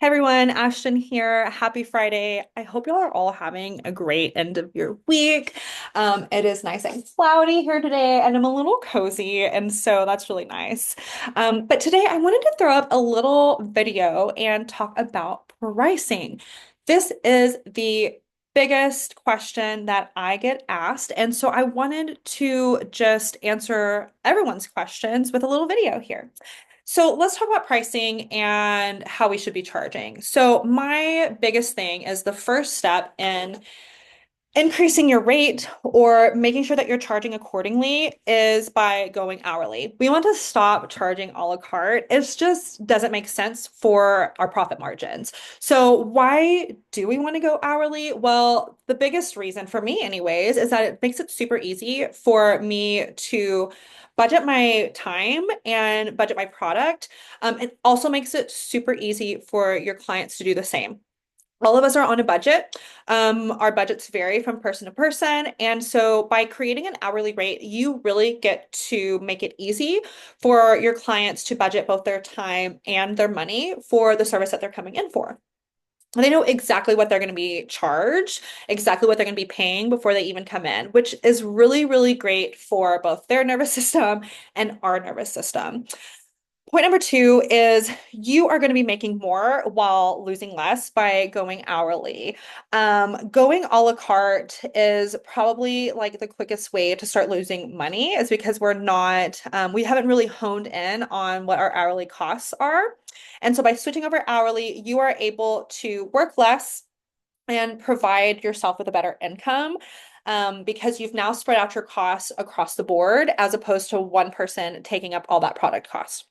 Hey everyone, Ashton here. Happy Friday. I hope y'all are all having a great end of your week. It is nice and cloudy here today, and I'm a little cozy, and so that's really nice. But today I wanted to throw up a little video and talk about pricing. This is the biggest question that I get asked, and so I wanted to just answer everyone's questions with a little video here. So let's talk about pricing and how we should be charging. So my biggest thing is the first step in increasing your rate or making sure that you're charging accordingly is by going hourly. We want to stop charging a la carte. It just doesn't make sense for our profit margins. So why do we want to go hourly? Well, the biggest reason for me anyways is that it makes it super easy for me to budget my time and budget my product. It also makes it super easy for your clients to do the same. All of us are on a budget. Our budgets vary from person to person. And so by creating an hourly rate, you really get to make it easy for your clients to budget both their time and their money for the service that they're coming in for. And they know exactly what they're going to be charged, exactly what they're going to be paying before they even come in, which is really, really great for both their nervous system and our nervous system. Point number two is you are going to be making more while losing less by going hourly. Going a la carte is probably like the quickest way to start losing money is because we haven't really honed in on what our hourly costs are. And so by switching over hourly, you are able to work less and provide yourself with a better income. Because you've now spread out your costs across the board as opposed to one person taking up all that product cost.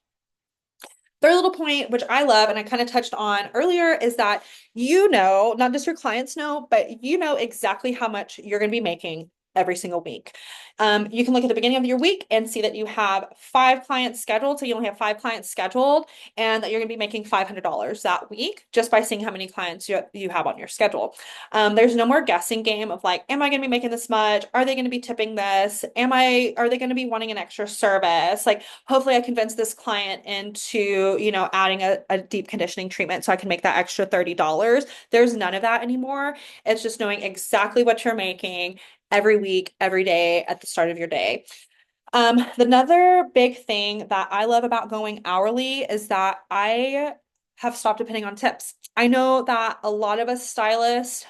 Third little point, which I love and I kind of touched on earlier, is that not just your clients know, but you know exactly how much you're going to be making every single week. You can look at the beginning of your week and see that you have five clients scheduled. So you only have five clients scheduled and that you're going to be making $500 that week just by seeing how many clients you have on your schedule. There's no more guessing game of like, am I going to be making this much? Are they going to be tipping this? Are they going to be wanting an extra service? Like, hopefully I convince this client into, adding a deep conditioning treatment so I can make that extra $30. There's none of that anymore. It's just knowing exactly what you're making every week, every day at the start of your day. Another big thing that I love about going hourly is that I have stopped depending on tips. I know that a lot of us stylists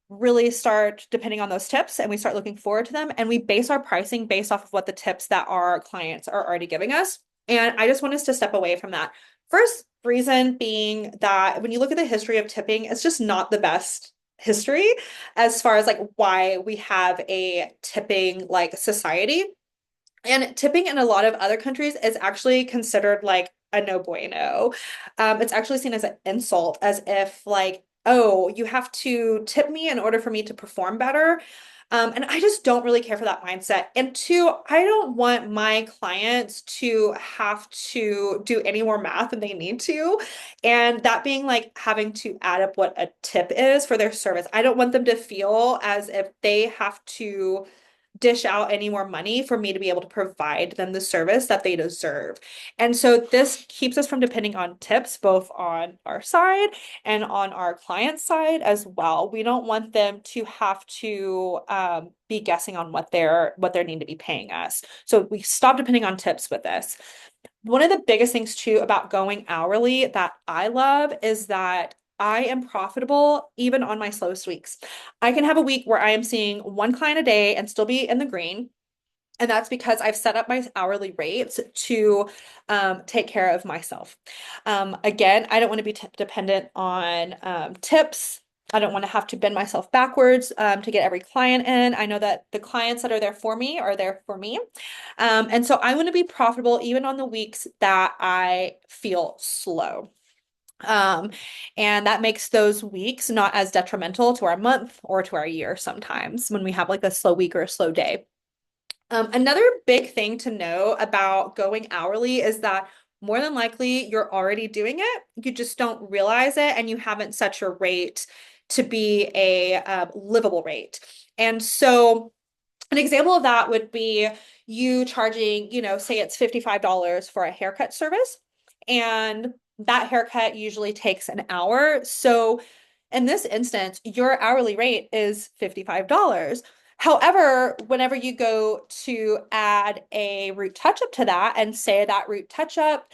really start depending on those tips and we start looking forward to them and we base our pricing based off of what the tips that our clients are already giving us. And I just want us to step away from that. First reason being that when you look at the history of tipping, it's just not the best history as far as like why we have a tipping like society. And tipping in a lot of other countries is actually considered like a no bueno. It's actually seen as an insult, as if like, oh, you have to tip me in order for me to perform better. And I just don't really care for that mindset. And two, I don't want my clients to have to do any more math than they need to. And that being like having to add up what a tip is for their service. I don't want them to feel as if they have to dish out any more money for me to be able to provide them the service that they deserve. And so this keeps us from depending on tips, both on our side and on our client's side as well. We don't want them to have to be guessing on what they need to be paying us. So we stop depending on tips with this. One of the biggest things too about going hourly that I love is that I am profitable even on my slowest weeks. I can have a week where I am seeing one client a day and still be in the green. And that's because I've set up my hourly rates to take care of myself. Again, I don't want to be dependent on tips. I don't want to have to bend myself backwards to get every client in. I know that the clients that are there for me are there for me. And so I want to be profitable even on the weeks that I feel slow. Um, and that makes those weeks not as detrimental to our month or to our year sometimes when we have like a slow week or a slow day. Another big thing to know about going hourly is that more than likely you're already doing it. You just don't realize it and you haven't set your rate to be a livable rate. And so an example of that would be you charging, say it's $55 for a haircut service. And that haircut usually takes an hour. So in this instance, your hourly rate is $55. However, whenever you go to add a root touch up to that and say that root touch up,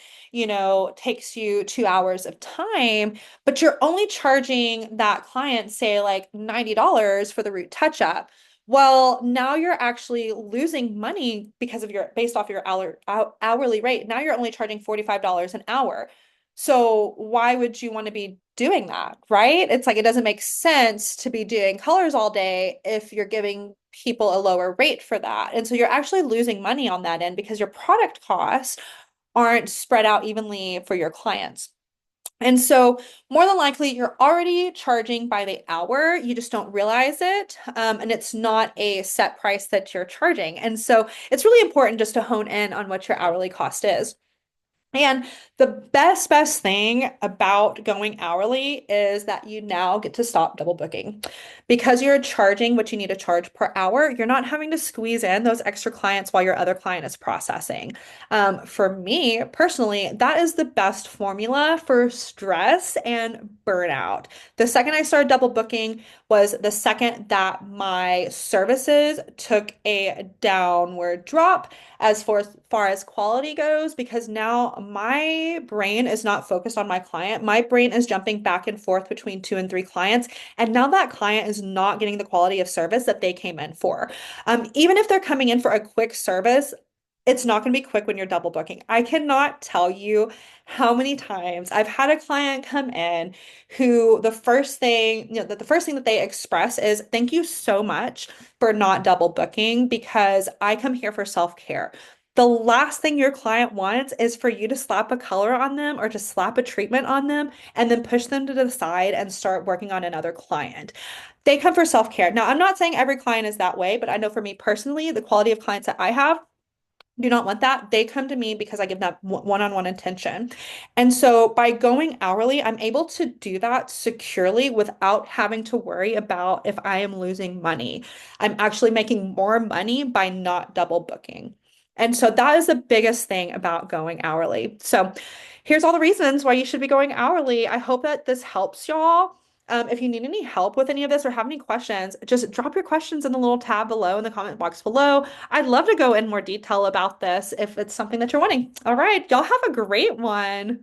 takes you 2 hours of time, but you're only charging that client, say, like $90 for the root touch up. Well, now you're actually losing money because of your based off your hourly rate. Now you're only charging $45 an hour. So why would you want to be doing that, right? It's like it doesn't make sense to be doing colors all day if you're giving people a lower rate for that. And so you're actually losing money on that end because your product costs aren't spread out evenly for your clients. And so, more than likely, you're already charging by the hour. You just don't realize it. And it's not a set price that you're charging. And so, it's really important just to hone in on what your hourly cost is. And the best thing about going hourly is that you now get to stop double booking. Because you're charging what you need to charge per hour, you're not having to squeeze in those extra clients while your other client is processing. For me personally, that is the best formula for stress and burnout. The second I started double booking was the second that my services took a downward drop as far as quality goes, because now my brain is not focused on my client. My brain is jumping back and forth between two and three clients. And now that client is not getting the quality of service that they came in for. Even if they're coming in for a quick service, it's not going to be quick when you're double booking. I cannot tell you how many times I've had a client come in who the first thing that they express is, thank you so much for not double booking because I come here for self-care. The last thing your client wants is for you to slap a color on them or to slap a treatment on them and then push them to the side and start working on another client. They come for self-care. Now, I'm not saying every client is that way, but I know for me personally, the quality of clients that I have do not want that. They come to me because I give them one-on-one attention. And so by going hourly, I'm able to do that securely without having to worry about if I am losing money. I'm actually making more money by not double booking. And so that is the biggest thing about going hourly. So here's all the reasons why you should be going hourly. I hope that this helps y'all. If you need any help with any of this or have any questions, just drop your questions in the little tab below in the comment box below. I'd love to go in more detail about this if it's something that you're wanting. All right, y'all have a great one.